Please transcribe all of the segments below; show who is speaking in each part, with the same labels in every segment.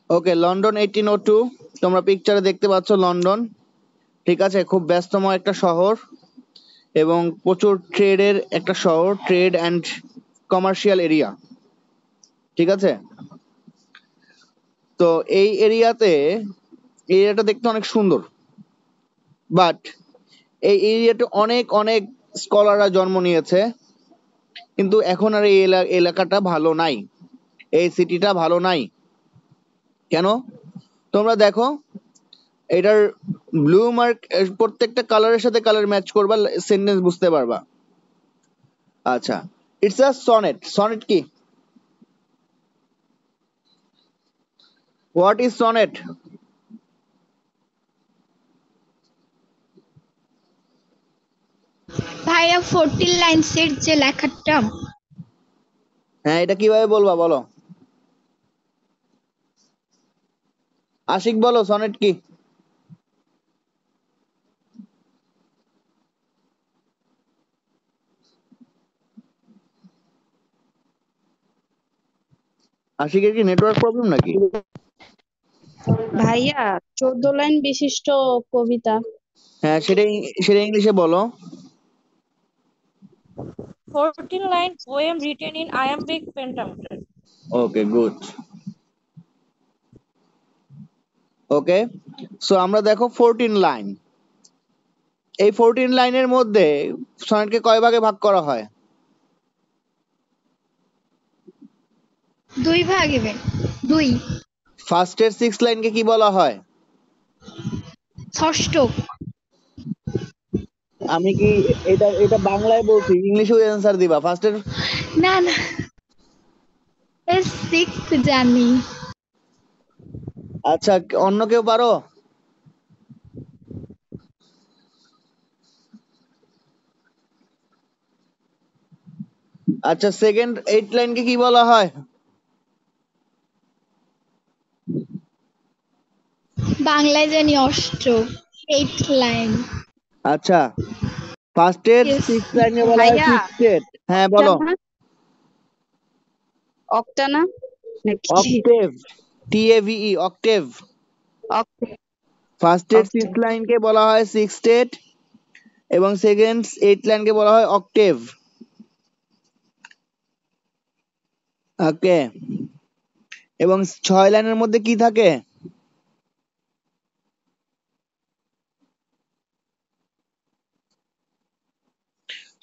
Speaker 1: ওকে, London 1802, তোমরা পিকচারে দেখতে পাচ্ছ লন্ডন। ঠিক আছে, খুব ব্যস্তম একটা শহর এবং প্রচুর ট্রেডের একটা শহর, ট্রেড অ্যান্ড কমার্শিয়াল এরিয়া। ঠিক আছে, তো এই এরিয়াটা দেখতে অনেক সুন্দর, বাট এই এরিয়াতে অনেক অনেক স্কলাররা জন্ম নিয়েছে, কিন্তু এখন আর এই এলাকাটা ভালো নাই, এই সিটিটা ভালো নাই। কেন? তোমরা দেখো, এটার ব্লু মার্ক, প্রত্যেকটা কালারের সাথে কালার ম্যাচ করবা, সেন্টেন্স বুঝতে পারবা। আচ্ছা, ইটস আ সনেট। সনেট কি? What is sonnet?
Speaker 2: ভাইয়া 14 লাইনসের যে লেখাটা।
Speaker 1: হ্যাঁ, এটা কিভাবে বলবা বলো, আশিক বলো সনেট কি? আশিকের কি নেটওয়ার্ক প্রবলেম নাকি?
Speaker 3: ভাইয়া 14 লাইন বিশিষ্ট কবিতা।
Speaker 1: হ্যাঁ, সেটা ইংলিশে বলো।
Speaker 4: 14 line poem written in iambic pentameter.
Speaker 1: Okay, good. Okay, so আমরা দেখো 14 লাইন, এই 14 লাইনের মধ্যে সনেটকে কয় ভাগে ভাগ করা হয়?
Speaker 2: 2 ভাগে 2।
Speaker 1: ফার্স্টের 6 লাইনকে কি বলা হয়?
Speaker 2: ষষ্ঠ।
Speaker 1: আমি কি এটা এটা বাংলায় বলছি, ইংলিশেও অ্যান্সার দিবা? ফার্স্টের
Speaker 2: না না, 6 জানি।
Speaker 1: আচ্ছা, অন্য কেউ পারো? আচ্ছা, সেকেন্ড 8 লাইনকে কি বলা হয়?
Speaker 2: বাংলায় জানি অষ্ট, 8 লাইন।
Speaker 1: আচ্ছা, ফার্স্টের
Speaker 2: Yes.
Speaker 1: 6 লাইনকে বলা হয়
Speaker 3: ভাইয়া
Speaker 1: সিক্সটেট। হ্যাঁ বলো।
Speaker 3: অক্টানা নাকি
Speaker 1: অক্টেভ, TAVE, অক্টেভ। ফার্স্টের 6 লাইনকে বলা হয় সিক্সটেট এবং সেকেন্ড 8 লাইনকে বলা হয় অক্টেভ। ওকে, এবং 6 লাইনের মধ্যে কি থাকে?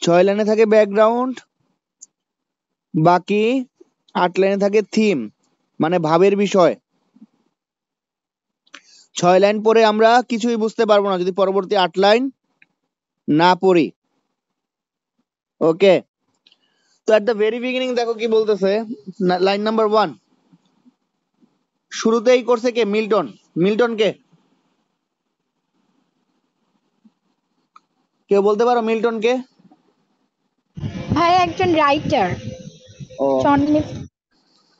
Speaker 1: ছয় লাইনে থাকে ব্যাকগ্রাউন্ড, বাকি 8 লাইনে থাকে থিম, মানে ভাবের বিষয়। 6 লাইন পরে আমরা কিছুই বুঝতে পারবো না যদি পরবর্তী 8 লাইন না পড়ি। ওকে, তো এট দ্য ভেরি বিগিনিং দেখো কি বলতেছে, লাইন নাম্বার 1, শুরুতেই করছে কে? মিল্টন। মিল্টন কে? কেউ বলতে পারো মিল্টন কে?
Speaker 2: ভাই একজন রাইটার।
Speaker 1: ও,
Speaker 2: জন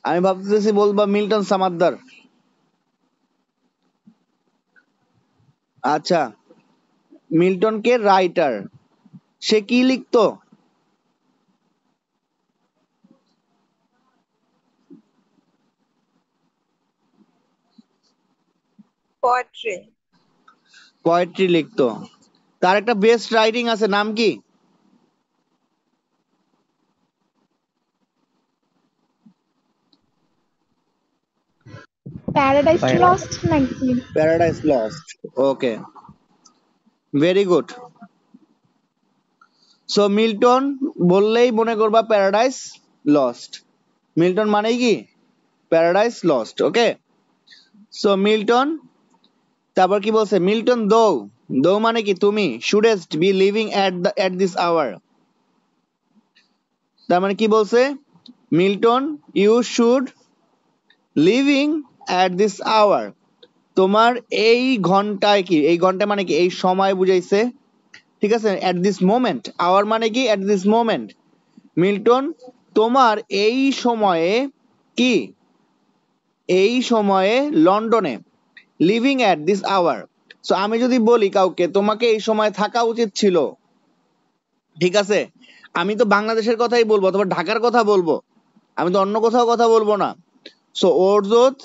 Speaker 1: আমি ভাবতেছি বলবা মিল্টন সামাদ্দার। আচ্ছা, মিল্টন কে রাইটার, সে কি লিখতো?
Speaker 5: পোয়েট্রি।
Speaker 1: পোয়েট্রি লিখতো। তার একটা বেস্ট রাইটিং আছে, নাম কি?
Speaker 2: প্যারাডাইস লস্ট নাকি?
Speaker 1: Paradise Lost. Okay, very good. So Milton বললেই মনে করবা প্যারাডাইস লস্ট। মিল্টন মানেই কি? Paradise Lost. Okay, so Milton, তারপর কি বলছে? মিল্টন দো মানে কি? তুমি, shouldst be living at this hour. তার মানে কি বলছে? Milton, you should living at this hour, তোমার এই ঘন্টায়, কি এই ঘন্টা মানে কি? এই সময় বুঝাইছে। ঠিক আছে, এট দিস মোমেন্ট, আওয়ার মানে কি? At this moment. মিল্টন, তোমার এই সময়ে, কি এই সময়ে লন্ডনে, living at this hour. So আমি যদি বলি কাউকে তোমাকে এই সময় থাকা উচিত ছিল, ঠিক আছে, আমি তো বাংলাদেশের কথাই বলবো অথবা ঢাকার কথা বলবো, আমি তো অন্য কোথাও কথা বলবো না। সো ওরজত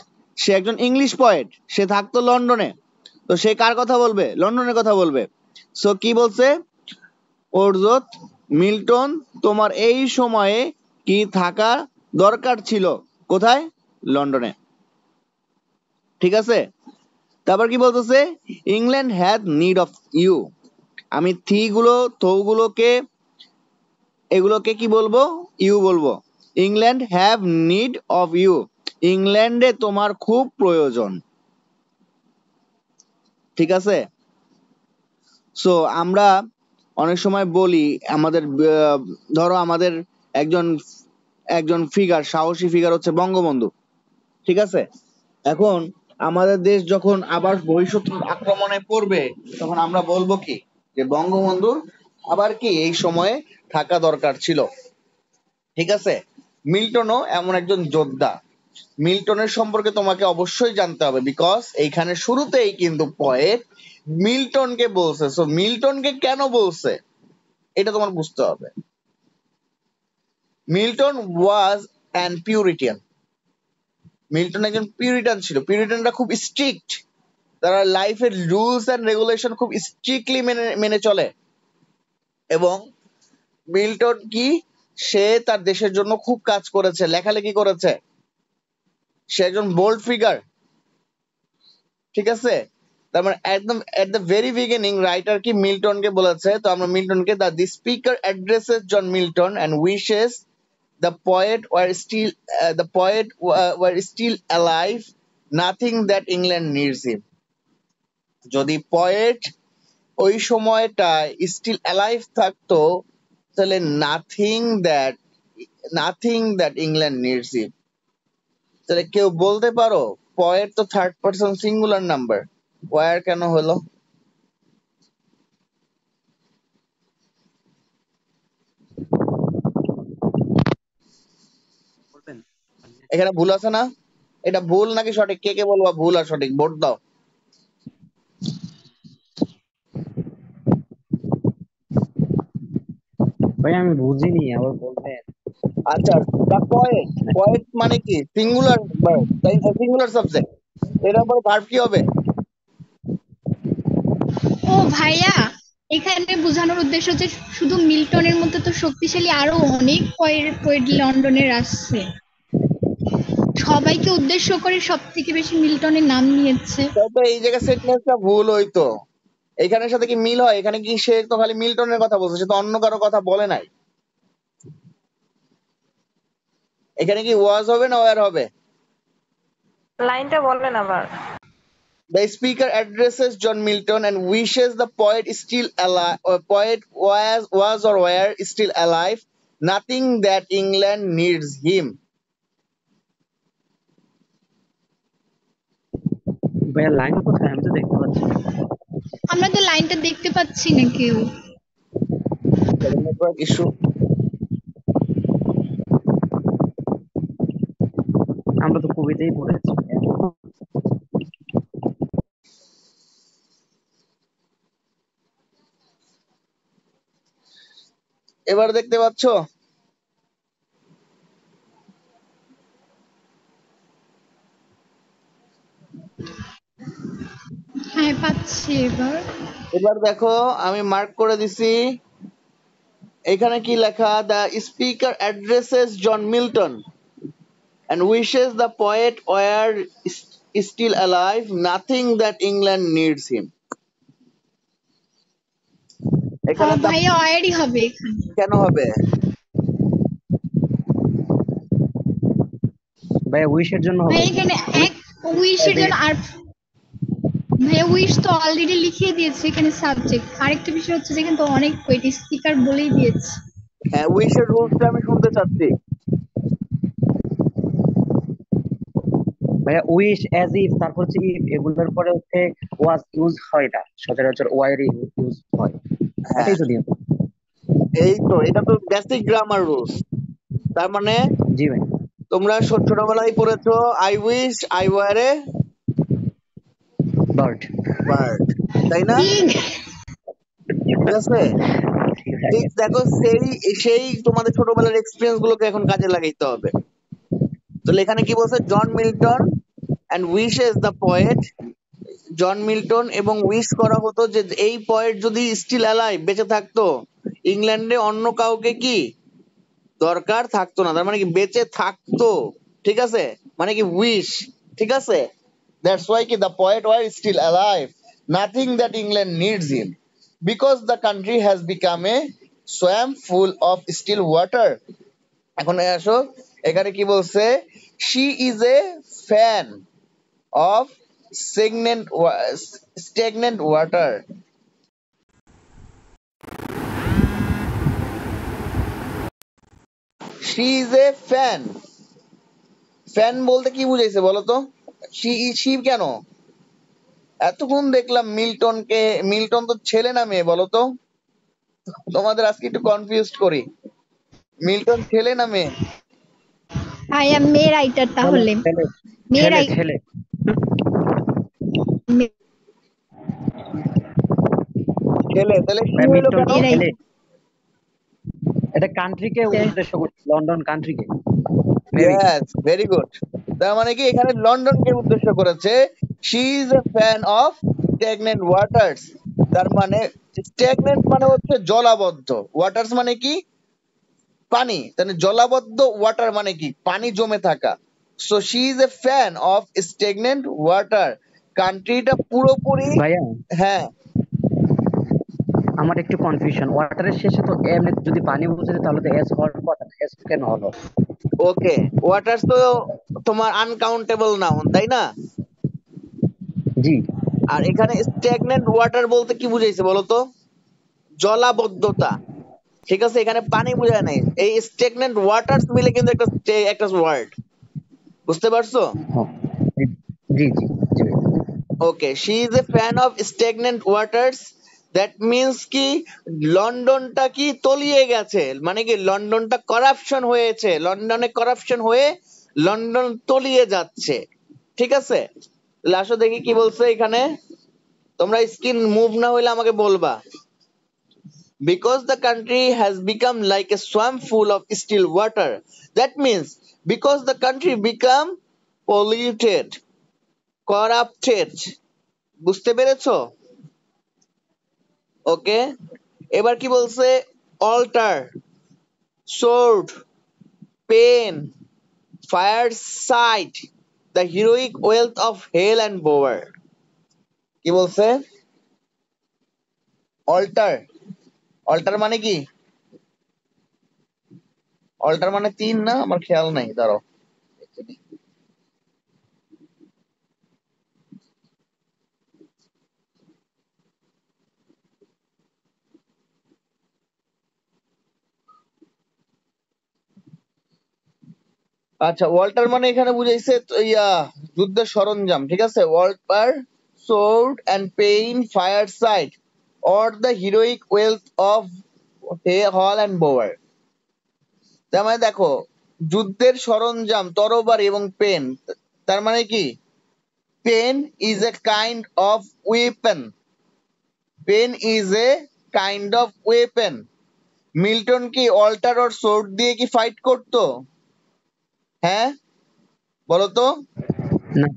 Speaker 1: সে একজন ইংলিশ পয়েট, সে থাকতো লন্ডনে, তো সে কার কথা বলবে? লন্ডনের কথা বলবে। সো কি বলছে অর্জত, মিল্টন তোমার এই সময়ে কি থাকা দরকার ছিল? কোথায়? লন্ডনে। ঠিক আছে, তারপর কি বলতেছে? England had need of you. আমি থি গুলো থো গুলোকে এগুলোকে কি বলবো? ইউ বলবো। England have need of you, ইংল্যান্ডে তোমার খুব প্রয়োজন। ঠিক আছে, সো আমরা অনেক সময় বলি আমাদের ধরো আমাদের একজন একজন ফিগার, সাহসী ফিগার হচ্ছে বঙ্গবন্ধু। ঠিক আছে, এখন আমাদের দেশ যখন আবার বহিঃশত্রুর আক্রমণে পড়বে, তখন আমরা বলবো কি যে বঙ্গবন্ধুর আবার কি এই সময়ে থাকা দরকার ছিল। ঠিক আছে, মিল্টনও এমন একজন যোদ্ধা। মিল্টনের সম্পর্কে তোমাকে অবশ্যই জানতে হবে, বিকজ এইখানে শুরুতেই কিন্তু পয়েট মিল্টনকে বলছে। সো মিল্টনকে কেন বলছে এটা তোমার বুঝতে হবে। Milton was an Puritan. Milton একজন পিউরিটান ছিল। পিউরিটানরা খুব স্ট্রিক্ট, তারা লাইফের রুলস এন্ড রেগুলেশন খুব স্ট্রিক্টলি মেনে মেনে চলে। এবং মিল্টন কি, সে তার দেশের জন্য খুব কাজ করেছে, লেখালেখি করেছে, সে একজন বোল্ড ফিগার। ঠিক আছে, তার মানে একদম at the very beginning writer কি মিল্টনকে বলেছে। তো আমরা মিল্টনকে the speaker addresses John Milton and wishes the poet were still alive, nothing that England needs him. যদি পয়েট ওই সময়টায় স্টিল অ্যালাইভ থাকতো, তাহলে nothing that England needs him. তাহলে কেউ বলতে পারো পয়েট তো third person singular number, were কেন হলো? এখানে ভুল আছে না? এটা ভুল নাকি সঠিক? কে কে বলবো ভুল আর সঠিক? ভোট দাও।
Speaker 6: ভাই আমি বুঝিনি, আবার বলবেন।
Speaker 1: আচ্ছা, দা পয়েট, পয়েট মানে কি? সিঙ্গুলার ভার্ব, তাই সিঙ্গুলার সাবজেক্ট, এর উপরে ভার্ব কি হবে?
Speaker 2: ও ভাইয়া, এখানে বোঝানোর উদ্দেশ্য যে শুধু মিল্টনের মধ্যে তো শক্তিশালী আরো অনেক পোয়েট লন্ডনের আসছে, সবাইকে উদ্দেশ্য করে সব থেকে বেশি মিল্টনের নাম নিয়েছে।
Speaker 1: তো এই জায়গায় সেন্টেন্সটা ভুল হইতো, এখানের সাথে কি মিল হয়? এখানে কি সে তো খালি মিল্টনের কথা বলছে, সে তো অন্য কারো কথা বলে নাই। এখানে কি ওয়াজ হবে না ওয়ার হবে?
Speaker 5: লাইনটা বলেন আবার।
Speaker 1: The speaker addresses John Milton and wishes the poet still alive, or poet was or were still alive, nothing that England needs him.
Speaker 6: ভাইয়া লাইন কোথায়? আমি তো দেখতে পাচ্ছি না।
Speaker 2: আমরা তো লাইনটা দেখতে পাচ্ছি না কেউ।
Speaker 1: Network issue.
Speaker 6: আমরা তো কবিতাই পড়েছি।
Speaker 1: এবার দেখতে পাচ্ছ?
Speaker 2: হ্যাঁ পাচ্ছি এবার।
Speaker 1: এবার দেখো আমি মার্ক করে দিছি, এখানে কি লেখা? The speaker addresses John Milton and wishes the poet were still alive, nothing that England needs him. এখানে
Speaker 2: ভাইয়া অয়েরই হবে এখানে।
Speaker 1: কেন হবে?
Speaker 6: ভাইয়া উইশের জন্য হবে।
Speaker 2: ভাইয়া এখানে এক উইশের জন্য, আর ভাইয়া উইশ তো অলরেডি লিখিয়ে দিয়েছে এখানে সাবজেক্ট। আরেকটা বিষয় হচ্ছে যে কিন্তু অনেক পোয়েট স্পিকার বলেই দিয়েছে।
Speaker 1: হ্যাঁ, উইশের রুলসটা আমি শুনতে চাচ্ছি।
Speaker 6: ভাইয়া উইশ, অ্যাজ ইফ, তারপর হচ্ছে ইফ, এগুলোর পরে হচ্ছে ওয়াজ ইউজ হয় না, সচরাচর ওয়ার ইউজ হয়।
Speaker 1: হ্যাঁ,
Speaker 6: এটাই তো নিয়ম।
Speaker 1: এই তো, এটা তো বেসিক গ্রামার রুলস। তার মানে
Speaker 6: জি ভাই।
Speaker 1: তোমরা ছোটবেলায় পড়েছো I wish I were a
Speaker 6: bird.
Speaker 1: Bird, তাই না? ঠিক আছে,
Speaker 6: ঠিক আছে।
Speaker 1: ঠিক দেখো, সেই সেই তোমাদের ছোটবেলার এক্সপিরিয়েন্স গুলোকে এখন কাজে লাগাইতে হবে। তাহলে এখানে কি বলছে? John Milton and wishes the poet John Milton, এবং উইশ করা হতো যে এই পয়েট যদি স্টিল অ্যালাইভ বেঁচে থাকতো, ইংল্যান্ডে অন্য কাউকে কি দরকার থাকতো না। তার মানে কি বেঁচে থাকতো, ঠিক আছে, মানে কি উইশ, ঠিক আছে। দ্যাটস ওয়াই কি the poet were still alive, nothing that England needs him, because the country has become a swamp full of still water. এখন আসো, এখানে কি বলছে, she is a fan of stagnant water. She is a fan. Fan বলতে কি বুঝাইছে বলো তো? she কেন? এতক্ষণ দেখলাম মিল্টনকে, মিল্টন তো ছেলে না মেয়ে বলো তো? তোমাদের আজকে একটু কনফিউজড করি, মিল্টন ছেলে না মেয়ে?
Speaker 2: আই এম মে রাইটার তাহলে।
Speaker 6: ছেলে
Speaker 2: মে
Speaker 6: ছেলে
Speaker 2: রাইটার।
Speaker 6: ছেলে
Speaker 1: ছেলে, তাহলে she হলো
Speaker 6: মিল্টন
Speaker 1: কেন?
Speaker 6: ছেলে। এটা কান্ট্রিকে উদ্দেশ্য করছে, লন্ডন কান্ট্রিকে।
Speaker 1: Yes, very good. তার মানে কি এখানে লন্ডনকে উদ্দেশ্য করেছে। She is a fan of stagnant waters. তার মানে stagnant মানে হচ্ছে জলাবদ্ধ, waters মানে কি পানি, তাহলে জলাবদ্ধ ওয়াটার মানে কি পানি জমে থাকা। So she is a fan of stagnant water. কান্ট্রিটা পুরোপুরি,
Speaker 6: ভাইয়া
Speaker 1: হ্যাঁ
Speaker 6: আমার একটু কনফিউশন, ওয়াটারের শেষে তো এমনি যদি পানি বোঝাতে তাহলে তো এস হওয়ার কথা, এস কেন হলো?
Speaker 1: ওকে, ওয়াটার্স তো তোমার আনকাউন্টেবল নাউন, তাই না?
Speaker 6: জি
Speaker 1: আর এখানে স্ট্যাগনেন্ট ওয়াটার বলতে কি বুঝাইছে বলতো? জলাবদ্ধতা, ঠিক আছে, এখানে পানি বোঝায় নাই। এই স্ট্যাগনেন্ট ওয়াটার্স মিলে কিন্তু একটা ওয়ার্ড, বুঝতে পারছো?
Speaker 6: হ্যাঁ, জি জি জি জি।
Speaker 1: Okay, she is a fan of stagnant waters, that means কি লন্ডনটা কি তলিয়ে গেছে, মানে কি লন্ডনটা করাপশন হয়েছে, লন্ডনে করাপশন হয়ে লন্ডন তলিয়ে যাচ্ছে, ঠিক আছে। লাস্ট দেখি কি বলছে এখানে, তোমরা স্ক্রিন মুভ না হইলে আমাকে বলবা। Because the country has become like a swamp full of still water, that means because the country become polluted, corrupted, বুঝতে পেরেছো? ওকে, এবার কি বলছে, altar, sword, pain, fireside, the heroic wealth of hell and bower। কি বলছে? altar, altar মানে কি? altar মানে 3 না, আমার খেয়াল নাই, দাঁড়াও। আচ্ছা, ওয়াল্টার মানে এখানে বুঝাইছে যুদ্ধের সরঞ্জাম, ঠিক আছে। Altar, sword and pen, fireside, or the heroic wealth of hall and bower. তার মানে দেখো, যুদ্ধের সরঞ্জাম, তরবারি এবং পেন, তার মানে কি pen is a kind of weapon, pen is a kind of weapon. Milton কি অল্টার অর সোর্ড দিয়ে কি ফাইট করতো? হ্যাঁ বলতো?
Speaker 6: না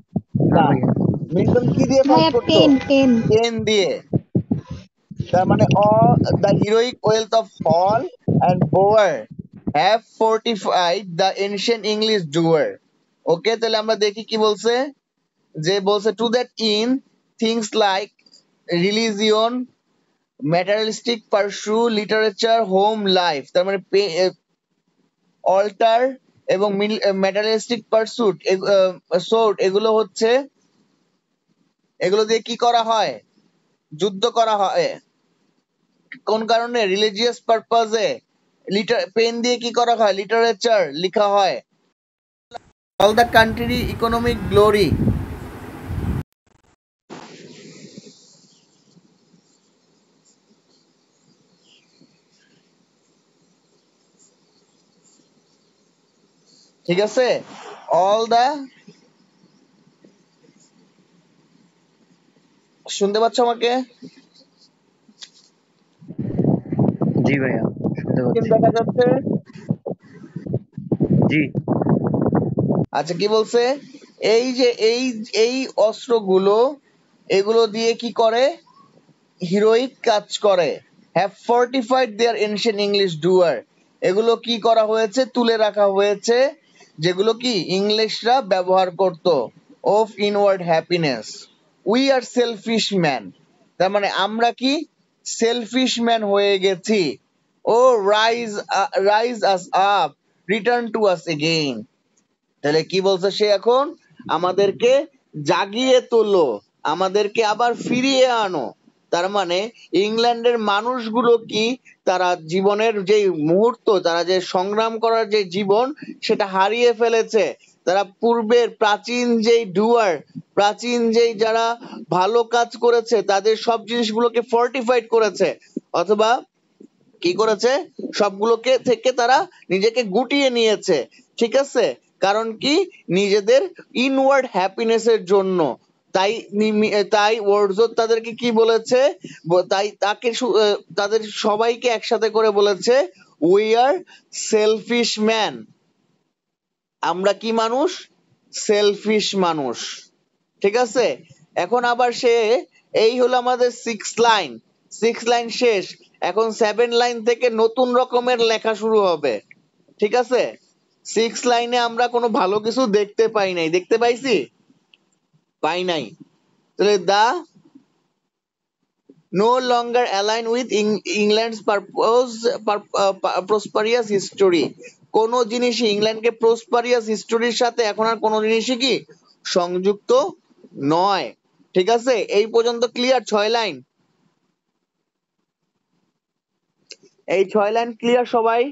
Speaker 6: না
Speaker 1: না,
Speaker 6: ভাইয়া,
Speaker 1: মিল্টন কি দিয়ে ফাইট
Speaker 2: ভাইয়া
Speaker 1: করতো?
Speaker 2: Pen pen.
Speaker 1: পেন দিয়ে। তার মানে all the heroic wealth of Hall and Bower have fortified the ancient English doer। ওকে, তাহলে আমরা দেখি কি বলছে, যে বলছে to that end things like religion, materialistic pursuit, literature, home life, তার মানে altar এবং materialistic pursuit, sword, এগুলো হচ্ছে, এগুলো দিয়ে কি করা হয়? যুদ্ধ করা হয়। কোন কারণে? রিলিজিয়াস পারপাজে। পেন দিয়ে কি করা হয়? লিটারেচার লেখা হয়। All the country economic glory. ঠিক আছে, অল দা, শুনতে পাচ্ছ আমাকে?
Speaker 6: জি ভাইয়া শুনতে
Speaker 1: স্ক্রিন
Speaker 6: পাচ্ছি।
Speaker 1: দেখা যাচ্ছে?
Speaker 6: জি
Speaker 1: আচ্ছা, কি বলছে, এই যে এই অস্ত্রগুলো, এগুলো দিয়ে কি করে? হিরোইক কাজ করে। Have fortified their ancient English dower, এগুলো কি করা হয়েছে? তুলে রাখা হয়েছে, যেগুলো কি ইংলিশরা ব্যবহার করত। Of inward happiness, we are selfish man, তার মানে আমরা কি সেলফিশ ম্যান হয়ে গেছি। Oh raise raise us up, return to us again, তাহলে কি বলছে সে? এখন আমাদেরকে জাগিয়ে তোলো, আমাদেরকে আবার ফিরিয়ে আনো। তার মানে ইংল্যান্ডের মানুষগুলো কি, তারা জীবনের যে মুহূর্ত, তারা যে সংগ্রাম করার যে জীবন, সেটা হারিয়ে ফেলেছে। তারা পূর্বের প্রাচীন যেই ডুয়ার, প্রাচীন যেই যারা ভালো কাজ করেছে, তাদের সব জিনিসগুলোকে ফর্টিফাইড করেছে, অথবা কি করেছে? সবগুলোকে থেকে তারা নিজেকে গুটিয়ে নিয়েছে। ঠিক আছে? কারণ কি? নিজেদের ইনওয়ার্ড হ্যাপিনেসের জন্য। তাই ওয়ার্ডসওয়ার্থ তাদেরকে কি বলেছে? তাদের সবাইকে একসাথে করে বলেছে, উই আর সেলফিশ ম্যান, আমরা কি মানুষ? সেলফিশ মানুষ। ঠিক আছে? এখন আবার সে, এই হলো আমাদের 6 লাইন, 6 লাইন শেষ। এখন 7 লাইন থেকে নতুন রকমের লেখা শুরু হবে। ঠিক আছে? 6 লাইনে আমরা কোনো ভালো কিছু দেখতে পাই নাই, দেখতে পাইছি? পাই নাই। তাহলে দা no longer align with England's prosperous history, কোন জিনিসই ইংল্যান্ডকে প্রসপারিয়াস হিস্টোরির সাথে এখন আর কোন জিনিসই কি সংযুক্ত নয়। ঠিক আছে? এই পর্যন্ত ক্লিয়ার? 6 লাইন, এই 6 লাইন ক্লিয়ার সবাই?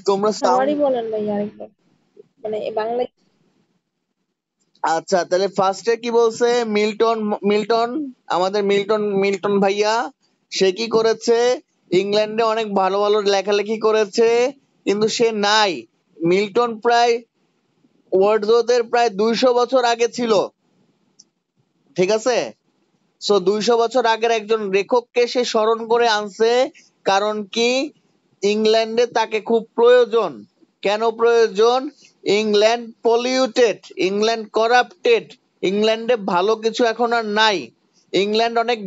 Speaker 1: তোমরা
Speaker 7: সবারই বলেন ভাই আরেকবার, মানে বাংলা।
Speaker 1: আচ্ছা, তাহলে ফার্স্টে কি বলছে? মিল্টন, আমাদের মিল্টন ভাইয়া, সে কি করেছে? ইংল্যান্ডে অনেক ভালো ভালো লেখালেখি করেছে, কিন্তু সে নাই। মিল্টন প্রায় ওয়ার্ডসওয়ার্থের প্রায় 200 বছর আগে ছিল। ঠিক আছে? সো 200 বছর আগের একজন লেখককে সে স্মরণ করে আনছে। কারণ কি? ইংল্যান্ডে তাকে খুব প্রয়োজন। কেন প্রয়োজন? ইংল্যান্ড পলিউটেড, ইংল্যান্ড করাপ্টেড, ইংল্যান্ডে ভালো কিছু এখন আর নাই। ইংল্যান্ড অনেক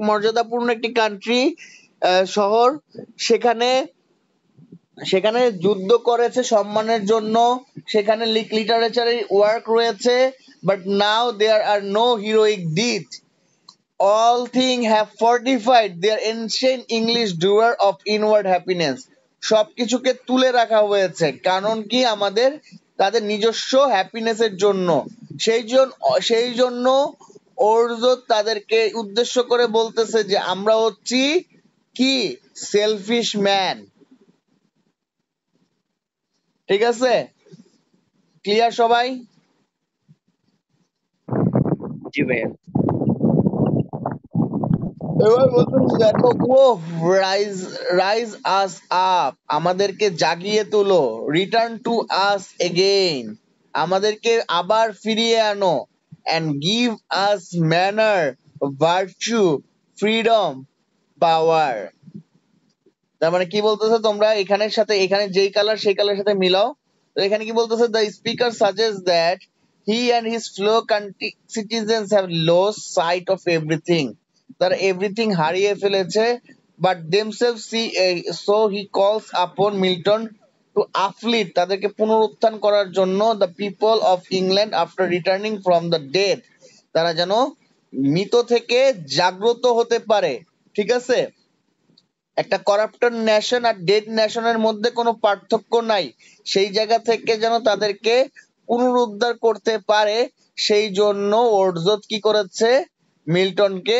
Speaker 1: মর্যাদাপূর্ণ একটি কান্ট্রি, শহর। সেখানে যুদ্ধ করেছে সম্মানের জন্য, সেখানে লিটারেচারে ওয়ার্ক রয়েছে, but now there are no heroic deed. All things have fortified their ancient English doer of inward happiness. সবকিছুকে তুলে রাখা হয়েছে, কারণ কি? আমাদের তাদের নিজস্ব হ্যাপিনেসের জন্য। সেই জন্য ওরজোত তাদেরকে উদ্দেশ্য করে বলতেছে যে আমরা হচ্ছি কি? Selfish man. ঠিক আছে? ক্লিয়ার সবাই?
Speaker 6: জি ভাইয়া।
Speaker 1: এবার বলতেছে দেখো, ও রাইজ আস আপ, আমাদেরকে জাগিয়ে তোলো। রিটার্ন টু আস এগেইন, আমাদেরকে আবার ফিরিয়ে আনো। And give us manner, virtue, freedom, power. তার মানে কি বলতেছে? তোমরা এখানের সাথে, এখানে যেই কালার সেই কালার সাথে মিলাও। তো এখানে কি বলতেছে? The speaker suggest that he and his fellow country citizens have lost sight of everything, তারা এভরিথিং হারিয়ে ফেলেছে। বাট দেমসেলভস সো হি কলস আপন মিল্টন টু আফলিট, তাদেরকে পুনরুত্থান করার জন্য, the people of England after returning from the dead, তারা যেন মৃত থেকে জাগ্রত হতে পারে। ঠিক আছে? একটা করাপ্টেড নেশন আর ডেড নেশনের মধ্যে কোনো পার্থক্য নাই। সেই জায়গা থেকে যেন তাদেরকে পুনরুদ্ধার করতে পারে, সেই জন্য ওয়ার্ডসওয়ার্থ কি করেছে? মিল্টনকে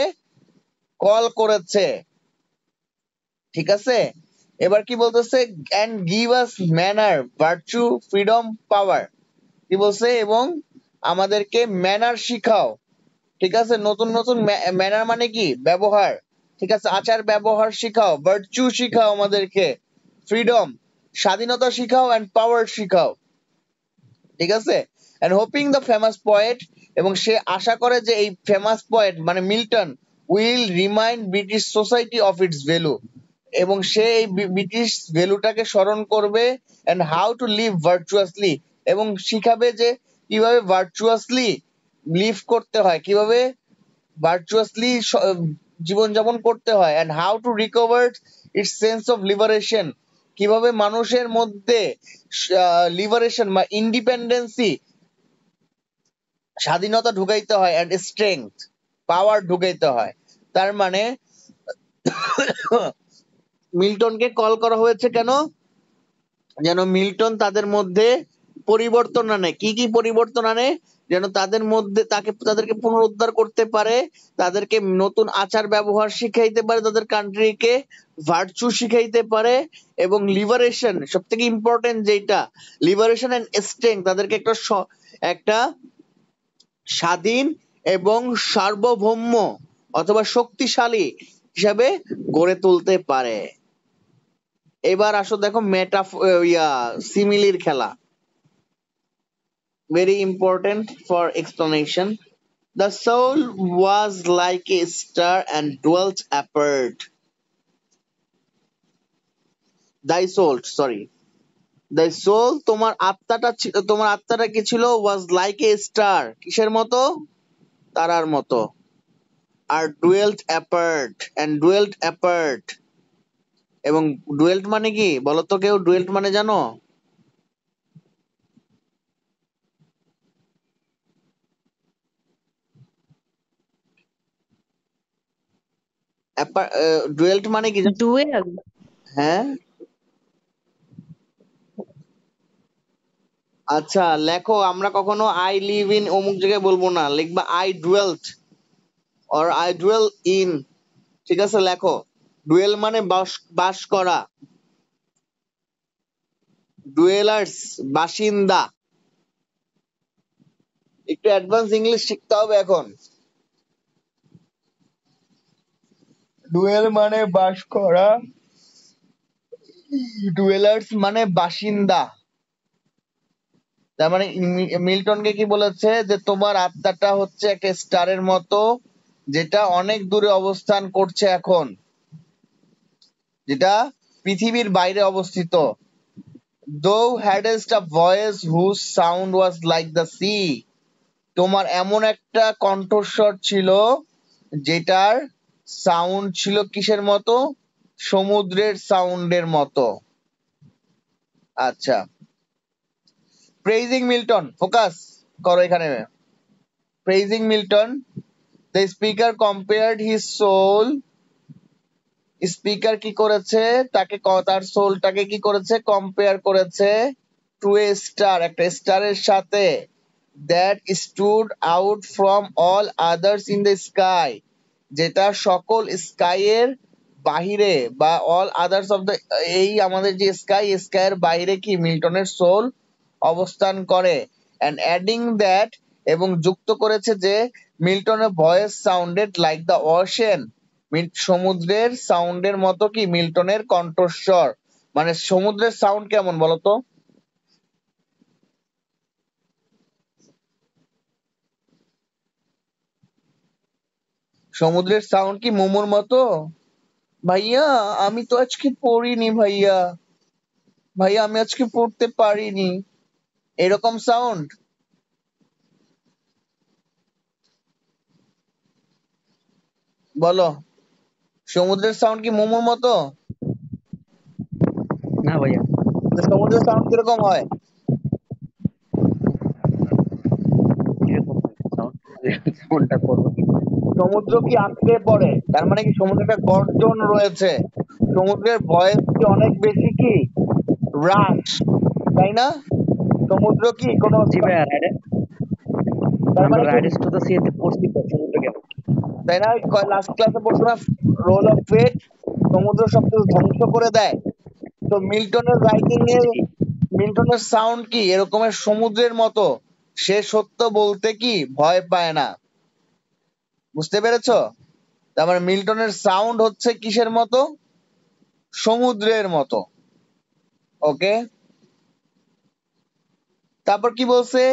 Speaker 1: কল করেছে। ঠিক আছে? এবার কি বলতেছে? And give us manner, virtue, freedom, power. কি বলছে? এবং আমাদেরকে ম্যানার শিখাও। ঠিক আছে? নতুন নতুন ম্যানার মানে কি? ব্যবহার। ঠিক আছে? আচার ব্যবহার শিখাও। ভার্চু শিখাও আমাদেরকে। ফ্রিডম, স্বাধীনতা শিখাও। অ্যান্ড পাওয়ার শিখাও। ঠিক আছে? And hoping the famous poet, এবং সে আশা করে যে এই ফেমাস পয়েট মানে Milton will remind British society of its value, এবং সে এই ব্রিটিশ ভ্যালুটাকে স্মরণ করবে, এন্ড হাউ টু লিভ ভার্চুয়াসলি, এবং শিখাবে যে কিভাবে ভার্চুয়াসলি লিভ করতে হয়, কিভাবে ভার্চুয়াসলি জীবনযাপন করতে হয়, and how to recover its sense of liberation, কিভাবে মানুষের মধ্যে লিবারেশন বা ইন্ডিপেন্ডেন্সি, স্বাধীনতা ঢুকাইতে হয়, এন্ড স্ট্রেংথ, পাওয়ার ঢুকাইতে হয়। তার মানে মিল্টনকে কল করা হয়েছে কেন? যেন মিল্টন তাদের মধ্যে পরিবর্তন আনে। কি কি পরিবর্তন আনে? যেন তাদের মধ্যে তাদেরকে পুনরুদ্ধার করতে পারে, তাদেরকে নতুন আচার ব্যবহার শিখাইতে পারে, তাদের কান্ট্রিকে ভার্চু শিখাইতে পারে, এবং লিবারেশন, সব থেকে ইম্পর্টেন্ট যেটা, লিবারেশন এন্ড স্ট্রেংথ, তাদেরকে একটা স্বাধীন এবং সার্বভৌম অথবা শক্তিশালী হিসাবে গড়ে তুলতে পারে। এবার আসো দেখো সিমিলির খেলা, very important for explanation. The soul was like a star and dwelt apart. Thy soul, তোমার আত্মাটা কি ছিল? Was like a star, কিসের মতো? তারার মতো। আর dwelt apart, এবং ডুয়েল্ট মানে কি বলতো? কেউ ডুয়েল্ট মানে জানো? ডুয়েল্ট মানে কি জানো?
Speaker 3: ডুয়েল।
Speaker 1: হ্যাঁ, আচ্ছা লেখো। আমরা কখনো আই লিভ ইন অমুক জায়গায় বলবো না, লিখবা I dwelt or I dwell in. ঠিক আছে, লেখো। ডুয়েল মানে বাস করা, ডুয়েলার্স বাসিন্দা। একটু অ্যাডভান্স ইংলিশ শিখতে হবে এখন। ডুয়েল মানে বাস করা, ডুয়েলার্স মানে বাসিন্দা। তার মানে মিল্টনকে কি বলেছে? যে তোমার আত্মাটা হচ্ছে একটা স্টারের মতো, যেটা অনেক দূরে অবস্থান করছে এখন, যেটা পৃথিবীর বাইরে অবস্থিত। Thou hadst a voice whose sound was like the sea. তোমার এমন একটা কণ্ঠস্বর ছিল যেটার সাউন্ড ছিল কিসের মতো? সমুদ্রের সাউন্ডের মতো। আচ্ছা, প্রেইজিং মিল্টন, ফোকাস করো এখানে। Praising Milton, the speaker compared his soul. Speaker কি করেছে? তার সোলটাকে কি করেছে? কম্পেয়ার করেছে টু এ স্টার, একটা স্টারের সাথে, that stood out from all others in the sky, যেটা সকল স্কাইয়ের বাহিরে, বা অল আদার্স অফ দ্য, এই আমাদের যে স্কাইয়ের বাইরে কি মিল্টনের সোল অবস্থান করে। অ্যান্ড অ্যাডিং দ্যাট, এবং যুক্ত করেছে যে মিল্টনের voice sounded like the ocean, সমুদ্রের সাউন্ডের মতো কি মিল্টনের কণ্ঠস্বর। মানে সমুদ্রের সাউন্ড কেমন বলতো? সমুদ্রের সাউন্ড কি মোমোর মতো? ভাইয়া আমি তো আজকে পড়িনি, ভাইয়া ভাইয়া আমি আজকে পড়তে পারিনি, এরকম সাউন্ড? বলো, সমুদ্রের সাউন্ড কি মোমোর মতো?
Speaker 6: না ভাইয়া।
Speaker 1: তো সমুদ্রের সাউন্ড কিরকম হয়?
Speaker 6: কিরকম সাউন্ডটা করবো কি করে?
Speaker 1: সমুদ্র কি আঁকড়ে পড়ে, তার মানে কি সমুদ্রে একটা গর্জন রয়েছে। সমুদ্রের ভয়েস কি অনেক বেশি কি রাশ, তাই না? সমুদ্র কি কোনো,
Speaker 6: জি ভাইয়া,
Speaker 1: তার
Speaker 6: আমরা
Speaker 1: মানে কি,
Speaker 6: রাইডার্স টু দ্য সিতে পড়ছি তো সমুদ্র কেমন।
Speaker 1: তাই না? লাস্ট ক্লাসে পড়ছো না, রোল অফ ফেট, সমুদ্র সবকিছু ধ্বংস করে দেয়। তো মিল্টনের সাউন্ড কি এরকমের সমুদ্রের মতো। সে সত্য বলতে কি ভয় পায় না। বুঝতে পেরেছো? তার মানে মিল্টনের সাউন্ড হচ্ছে কিসের মতো? সমুদ্রের মতো। ওকে, তারপর কি বলছে?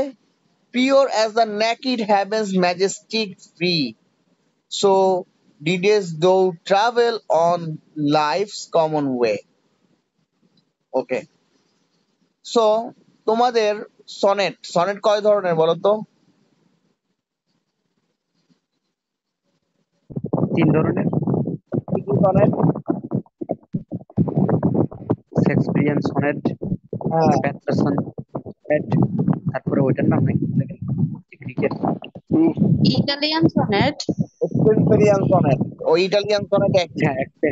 Speaker 1: Pure as the naked heavens majestic free. So didst thou travel on life's common way? Okay, so তোমাদের সনেট সনেট কয় ধরনের বলো তো?
Speaker 6: 3 ধরনের।
Speaker 1: কি কি সনেট?
Speaker 6: শেক্সপিয়ারিয়ান সনেট,
Speaker 1: হ্যাঁ,
Speaker 6: প্যাটারসন সনেট, তারপরে ওইটার নাম নাকি গ্রিকের
Speaker 3: ইটালিয়ান সনেট।
Speaker 1: Spenserian sonnet. ওই ইটালিয়ান সনেট একই,
Speaker 6: হ্যাঁ একটা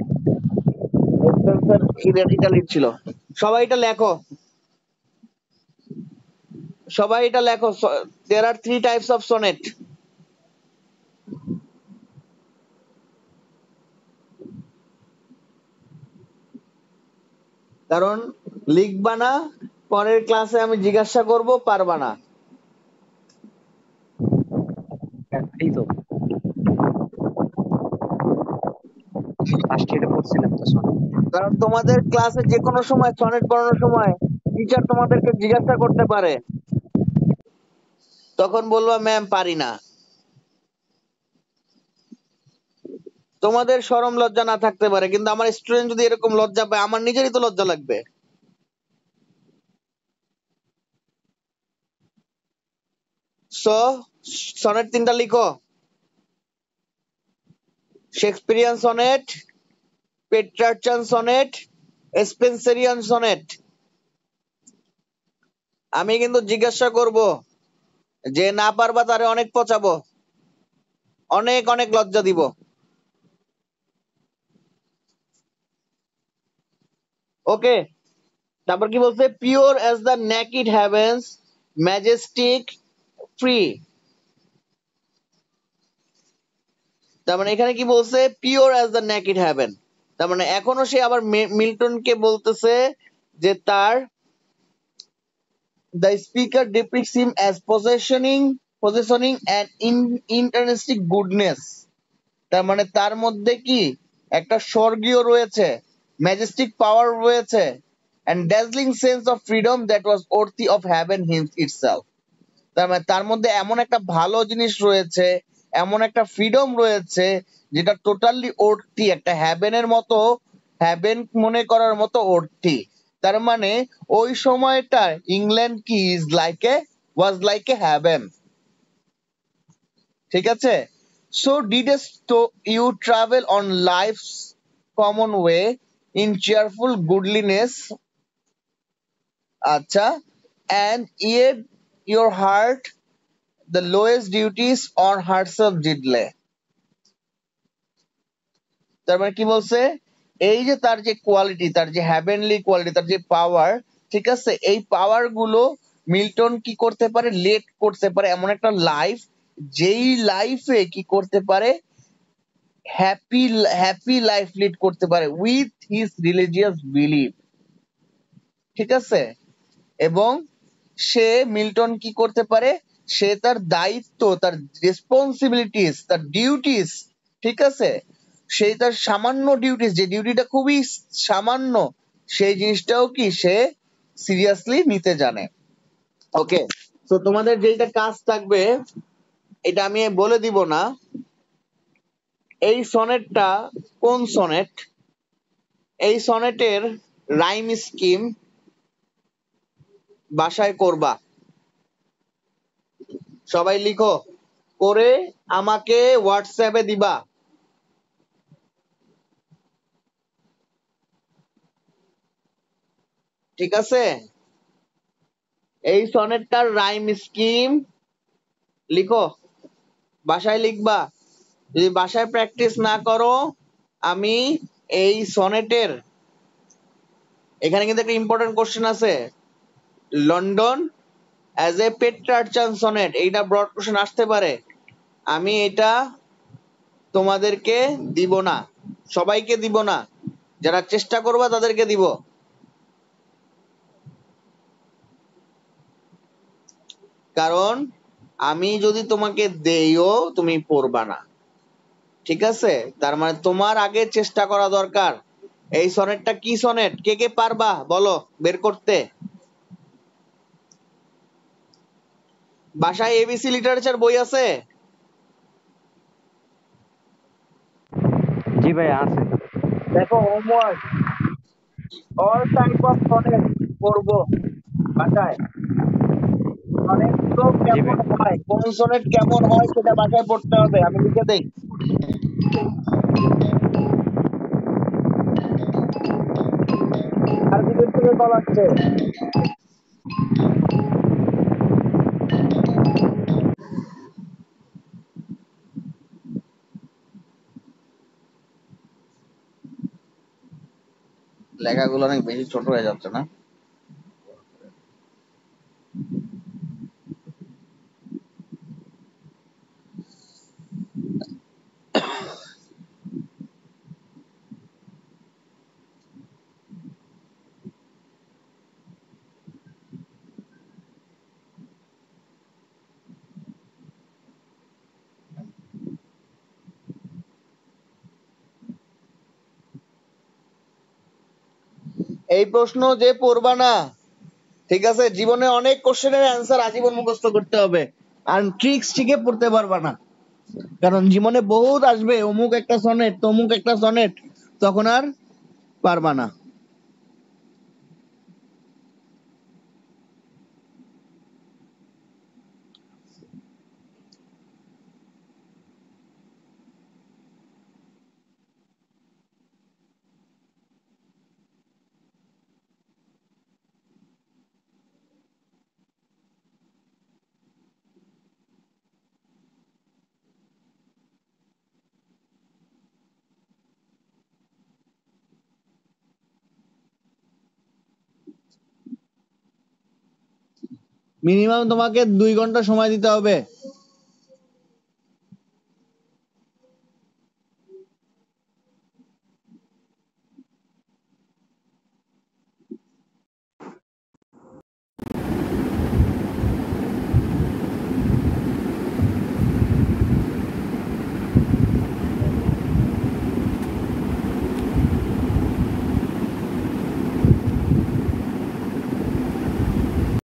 Speaker 1: স্পেন্সার ইটালির ছিল। সবাই এটা লেখো, সবাই এটা লেখো। There are 3 types of sonnet. কারণ লিখবা না, পরের ক্লাসে আমি জিজ্ঞাসা করব, পারবা না।
Speaker 6: এই তো ফার্স্ট ইয়ারে পড়ছিলাম তো সনেট।
Speaker 1: কারণ তোমাদের ক্লাসে যে কোনো সময় সনেট পড়ানোর সময় টিচার তোমাদেরকে জিজ্ঞাসা করতে পারে, তখন বলবা ম্যাম পারি না। তোমাদের শরম লজ্জা না থাকতে পারে, কিন্তু আমার স্টুডেন্ট যদি এরকম লজ্জা পায়, আমার নিজেরই তো লজ্জা লাগবে। সো সনেট 3টা লিখো: Shakespearean sonnet, Petrarchan sonnet, Spenserian sonnet. আমি কিন্তু জিজ্ঞাসা করব, যে না পারবা তারে অনেক পচাবো, অনেক অনেক লজ্জা দিব। ওকে, তারপর কি বলছে? Pure as the naked heavens, majestic, free. তার মানে এখানে কি বলছে? Pure as the naked heaven. তার মানে এখনো সে আবার মিল্টনকে বলতেছে যে তার the speaker depicts him as possessing an intrinsic goodness. তার মানে তার মধ্যে কি একটা স্বর্গীয় রয়েছে, ম্যাজেস্টিক পাওয়ার রয়েছে, and dazzling sense of freedom that was worthy of heaven itself. তার মানে তার মধ্যে এমন একটা ভালো জিনিস রয়েছে, এমন একটা ফ্রিডম রয়েছে, যেটা টোটালি অর্থি, একটা হ্যাভেনের মতো, হ্যাভেন মনে করার মতো অর্থি। তার মানে ওই সময়টা ইংল্যান্ড কি ওয়াজ লাইক এ হ্যাভেন। ঠিক আছে? So didst you travel on life's common way in cheerful godliness, আচ্ছা, and yet your heart the lowest duties on herself didle. তার মানে কি বলছে? এই যে তার যে কোয়ালিটি, তার যে হ্যাভেনলি কোয়ালিটি, তার যে পাওয়ার, ঠিক আছে, এই পাওয়ার গুলো মিল্টন কি করতে পারে? লেট করতে পারে এমন একটা লাইফ, যেই লাইফে কি করতে পারে? হ্যাপি হ্যাপি লাইফ লিড করতে পারে উইথ হিজ রিলিজিয়াস বিলিফ। ঠিক আছে? এবং সে মিল্টন কি করতে পারে? সে তার দায়িত্ব, তার রেসপন্সিবিলিটিস, তার ডিউটিস, ঠিক আছে, সেই তার সামান্য ডিউটিস, যে ডিউটিটা খুবই সামান্য, সেই জিনিসটাও কি সে সিরিয়াসলি নিতে জানে। ওকে, তো তোমাদের যেটা কাজ থাকবে, এটা আমি বলে দিব না, এই সনেটটা কোন সনেট, এই সনেটের রাইম স্কিম বাসায় করবা। সবাই লিখো, করে আমাকে হোয়াটসঅ্যাপে দিবা। ঠিক আছে? এই সনেটটার রাইম স্কিম লিখো, বাসায় লিখবা। যদি বাসায় প্র্যাকটিস না করো, আমি এই সনেটের, এখানে কিন্তু একটা ইম্পর্টেন্ট কোশ্চেন আছে, London as a Petrarchan sonnet, এইটা ব্রড কোশ্চেন আসতে পারে। আমি এটা তোমাদেরকে দিব না, সবাইকে দিব না, যারা চেষ্টা করবা তাদেরকে দিব। কারণ আমি যদি তোমাকে দেইও, তুমি পড়বা না। ঠিক আছে? তার মানে তোমার আগে চেষ্টা করা দরকার। এই সনেটটা কি সনেট? কে কে পারবা বলো বের করতে? বাসায় এবিসি লিটারেচার বই আছে?
Speaker 6: জি ভাই আছে।
Speaker 8: দেখো homework, all type of sonnet করবো বাসায়। সনেট তো
Speaker 6: জি ভাই।
Speaker 8: কেমন হয়, কোন সনেট কেমন হয় সেটা বাসায় পড়তে হবে। আমি লিখে দেই। আর দিকের থেকে কল আসছে।
Speaker 1: লেখাগুলো অনেক বেশি ছোট হয়ে যাচ্ছে না? এই প্রশ্ন যে পড়বা না, ঠিক আছে, জীবনে অনেক কোশ্চেনের অ্যান্সার আজীবন মুখস্থ করতে হবে, আর ট্রিক্স শিখে পড়তে পারবা না, কারণ জীবনে বহুত আসবে অমুক একটা সনেট তমুক একটা সনেট, তখন আর পারবা না। মিনিমাম তোমাকে 2 ঘন্টা সময় দিতে হবে